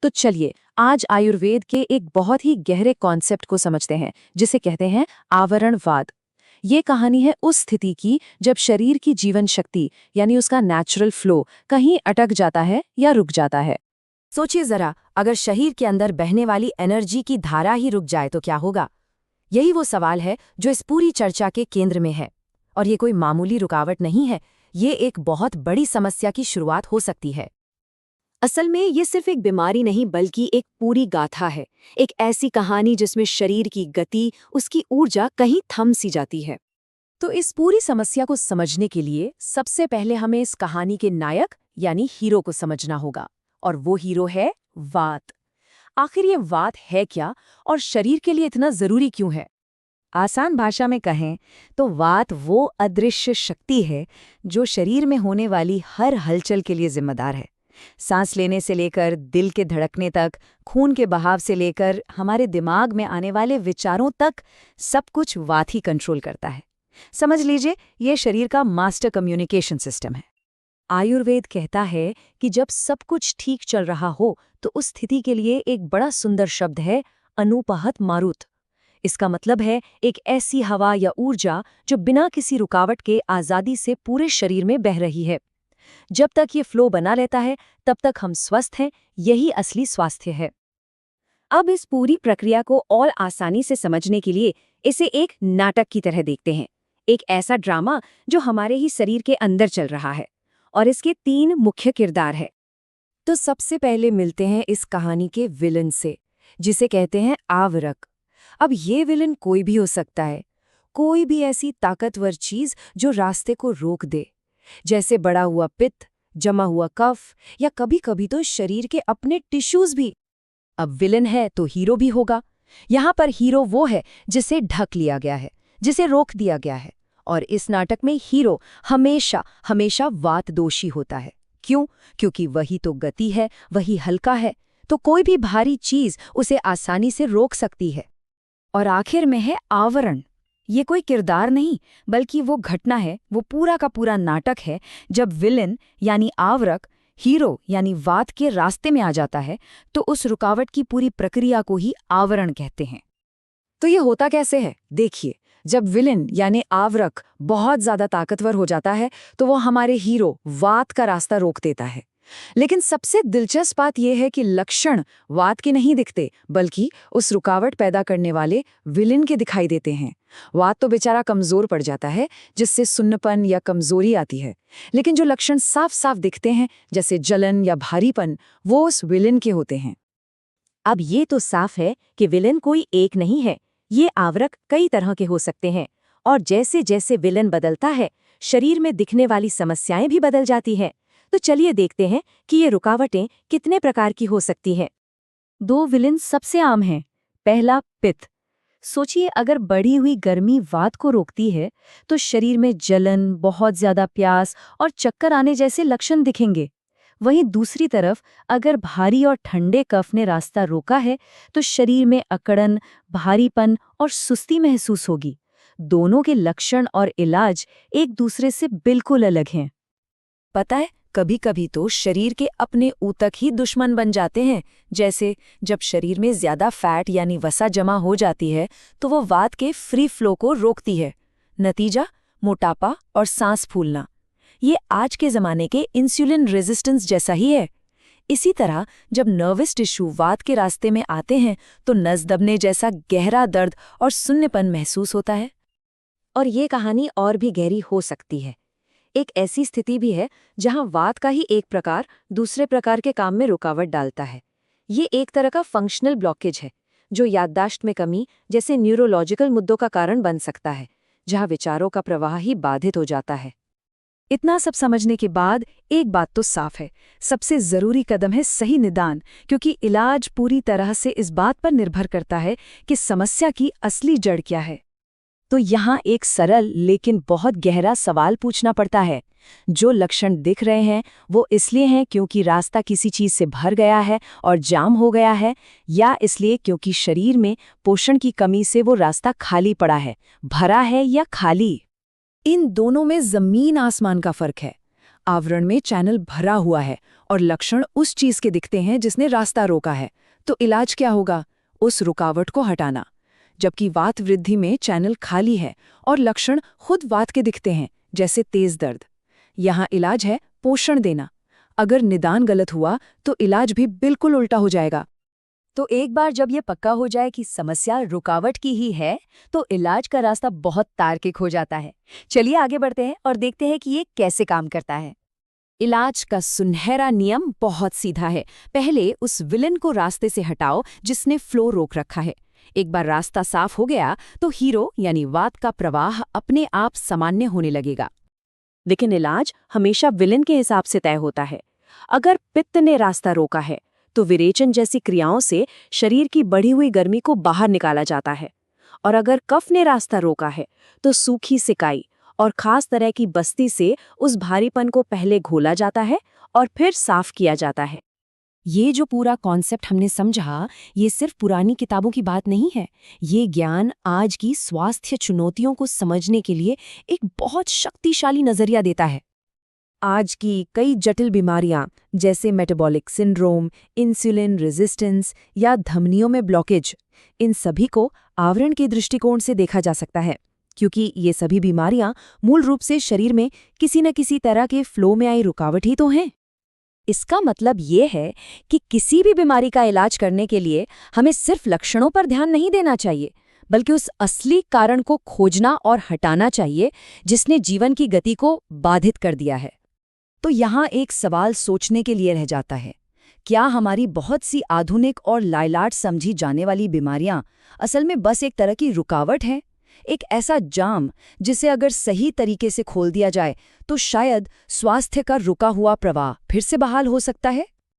तो चलिए आज आयुर्वेद के एक बहुत ही गहरे कॉन्सेप्ट को समझते हैं जिसे कहते हैं आवरणवाद। ये कहानी है उस स्थिति की जब शरीर की जीवन शक्ति यानी उसका नेचुरल फ्लो कहीं अटक जाता है या रुक जाता है। सोचिए जरा, अगर शरीर के अंदर बहने वाली एनर्जी की धारा ही रुक जाए तो क्या होगा? यही वो सवाल है जो इस पूरी चर्चा के केंद्र में है। और ये कोई मामूली रुकावट नहीं है, ये एक बहुत बड़ी समस्या की शुरुआत हो सकती है। असल में ये सिर्फ एक बीमारी नहीं बल्कि एक पूरी गाथा है, एक ऐसी कहानी जिसमें शरीर की गति, उसकी ऊर्जा कहीं थम सी जाती है। तो इस पूरी समस्या को समझने के लिए सबसे पहले हमें इस कहानी के नायक यानी हीरो को समझना होगा, और वो हीरो है वात। आखिर ये वात है क्या और शरीर के लिए इतना जरूरी क्यों है? आसान भाषा में कहें तो वात वो अदृश्य शक्ति है जो शरीर में होने वाली हर हलचल के लिए जिम्मेदार है। सांस लेने से लेकर दिल के धड़कने तक, खून के बहाव से लेकर हमारे दिमाग में आने वाले विचारों तक, सब कुछ वात ही कंट्रोल करता है। समझ लीजिए, ये शरीर का मास्टर कम्युनिकेशन सिस्टम है। आयुर्वेद कहता है कि जब सब कुछ ठीक चल रहा हो तो उस स्थिति के लिए एक बड़ा सुंदर शब्द है अनुपहत मारुत। इसका मतलब है एक ऐसी हवा या ऊर्जा जो बिना किसी रुकावट के आज़ादी से पूरे शरीर में बह रही है। जब तक ये फ्लो बना रहता है तब तक हम स्वस्थ हैं, यही असली स्वास्थ्य है। अब इस पूरी प्रक्रिया को और आसानी से समझने के लिए इसे एक नाटक की तरह देखते हैं, एक ऐसा ड्रामा जो हमारे ही शरीर के अंदर चल रहा है, और इसके 3 मुख्य किरदार हैं। तो सबसे पहले मिलते हैं इस कहानी के विलन से, जिसे कहते हैं आवरक। अब ये विलन कोई भी हो सकता है, कोई भी ऐसी ताकतवर चीज जो रास्ते को रोक दे, जैसे बढ़ा हुआ पित्त, जमा हुआ कफ, या कभी कभी तो शरीर के अपने टिश्यूज भी। अब विलन है तो हीरो भी होगा। यहाँ पर हीरो वो है जिसे ढक लिया गया है, जिसे रोक दिया गया है, और इस नाटक में हीरो हमेशा हमेशा वात दोषी होता है। क्यों? क्योंकि वही तो गति है, वही हल्का है, तो कोई भी भारी चीज उसे आसानी से रोक सकती है। और आखिर में है आवरण। ये कोई किरदार नहीं बल्कि वो घटना है, वो पूरा का पूरा नाटक है जब विलेन यानी आवरक हीरो यानी वात के रास्ते में आ जाता है, तो उस रुकावट की पूरी प्रक्रिया को ही आवरण कहते हैं। तो ये होता कैसे है? देखिए, जब विलेन यानी आवरक बहुत ज्यादा ताकतवर हो जाता है तो वो हमारे हीरो वात का रास्ता रोक देता है। लेकिन सबसे दिलचस्प बात यह है कि लक्षण वात के नहीं दिखते, बल्कि उस रुकावट पैदा करने वाले विलेन के दिखाई देते हैं। वात तो बेचारा कमजोर पड़ जाता है, जिससे सुन्नपन या कमजोरी आती है, लेकिन जो लक्षण साफ साफ दिखते हैं जैसे जलन या भारीपन, वो उस विलेन के होते हैं। अब ये तो साफ है कि विलेन कोई एक नहीं है, ये आवरक कई तरह के हो सकते हैं, और जैसे जैसे विलेन बदलता है शरीर में दिखने वाली समस्याएं भी बदल जाती हैं। तो चलिए देखते हैं कि ये रुकावटें कितने प्रकार की हो सकती हैं। 2 विलेन सबसे आम हैं। पहला, पित्त। सोचिए, अगर बढ़ी हुई गर्मी वात को रोकती है तो शरीर में जलन, बहुत ज्यादा प्यास और चक्कर आने जैसे लक्षण दिखेंगे। वहीं दूसरी तरफ अगर भारी और ठंडे कफ ने रास्ता रोका है तो शरीर में अकड़न, भारीपन और सुस्ती महसूस होगी। दोनों के लक्षण और इलाज एक दूसरे से बिल्कुल अलग हैं। पता है, कभी कभी तो शरीर के अपने ऊतक ही दुश्मन बन जाते हैं। जैसे जब शरीर में ज्यादा फैट यानी वसा जमा हो जाती है तो वो वात के फ्री फ्लो को रोकती है। नतीजा, मोटापा और सांस फूलना। ये आज के ज़माने के इंसुलिन रेजिस्टेंस जैसा ही है। इसी तरह जब नर्वस टिश्यू वात के रास्ते में आते हैं तो नस दबने जैसा गहरा दर्द और सुन्नपन महसूस होता है। और ये कहानी और भी गहरी हो सकती है। एक ऐसी स्थिति भी है जहां वात का ही एक प्रकार दूसरे प्रकार के काम में रुकावट डालता है। ये एक तरह का फंक्शनल ब्लॉकेज है जो याददाश्त में कमी जैसे न्यूरोलॉजिकल मुद्दों का कारण बन सकता है, जहां विचारों का प्रवाह ही बाधित हो जाता है। इतना सब समझने के बाद एक बात तो साफ है, सबसे जरूरी कदम है सही निदान, क्योंकि इलाज पूरी तरह से इस बात पर निर्भर करता है कि समस्या की असली जड़ क्या है। तो यहाँ एक सरल लेकिन बहुत गहरा सवाल पूछना पड़ता है। जो लक्षण दिख रहे हैं वो इसलिए हैं क्योंकि रास्ता किसी चीज से भर गया है और जाम हो गया है, या इसलिए क्योंकि शरीर में पोषण की कमी से वो रास्ता खाली पड़ा है, भरा है या खाली? इन दोनों में जमीन आसमान का फर्क है। आवरण में चैनल भरा हुआ है और लक्षण उस चीज के दिखते हैं जिसने रास्ता रोका है, तो इलाज क्या होगा? उस रुकावट को हटाना। जबकि वात वृद्धि में चैनल खाली है और लक्षण खुद वात के दिखते हैं, जैसे तेज दर्द। यहाँ इलाज है पोषण देना। अगर निदान गलत हुआ तो इलाज भी बिल्कुल उल्टा हो जाएगा। तो एक बार जब ये पक्का हो जाए कि समस्या रुकावट की ही है, तो इलाज का रास्ता बहुत तार्किक हो जाता है। चलिए आगे बढ़ते हैं और देखते हैं कि ये कैसे काम करता है। इलाज का सुनहरा नियम बहुत सीधा है। पहले उस विलन को रास्ते से हटाओ जिसने फ्लो रोक रखा है। एक बार रास्ता साफ हो गया तो हीरो यानी वात का प्रवाह अपने आप सामान्य होने लगेगा। लेकिन इलाज हमेशा विलेन के हिसाब से तय होता है। अगर पित्त ने रास्ता रोका है तो विरेचन जैसी क्रियाओं से शरीर की बढ़ी हुई गर्मी को बाहर निकाला जाता है, और अगर कफ ने रास्ता रोका है तो सूखी सिकाई और खास तरह की बस्ती से उस भारीपन को पहले घोला जाता है और फिर साफ किया जाता है। ये जो पूरा कॉन्सेप्ट हमने समझा, ये सिर्फ पुरानी किताबों की बात नहीं है। ये ज्ञान आज की स्वास्थ्य चुनौतियों को समझने के लिए एक बहुत शक्तिशाली नजरिया देता है। आज की कई जटिल बीमारियां जैसे मेटाबॉलिक सिंड्रोम, इंसुलिन रेजिस्टेंस या धमनियों में ब्लॉकेज, इन सभी को आवरण के दृष्टिकोण से देखा जा सकता है, क्योंकि ये सभी बीमारियां मूल रूप से शरीर में किसी न किसी तरह के फ्लो में आई रुकावट ही तो हैं। इसका मतलब ये है कि किसी भी बीमारी का इलाज करने के लिए हमें सिर्फ लक्षणों पर ध्यान नहीं देना चाहिए, बल्कि उस असली कारण को खोजना और हटाना चाहिए जिसने जीवन की गति को बाधित कर दिया है। तो यहाँ एक सवाल सोचने के लिए रह जाता है, क्या हमारी बहुत सी आधुनिक और लाइलाट समझी जाने वाली बीमारियां असल में बस एक तरह की रुकावट है, एक ऐसा जाम जिसे अगर सही तरीके से खोल दिया जाए तो शायद स्वास्थ्य का रुका हुआ प्रवाह फिर से बहाल हो सकता है?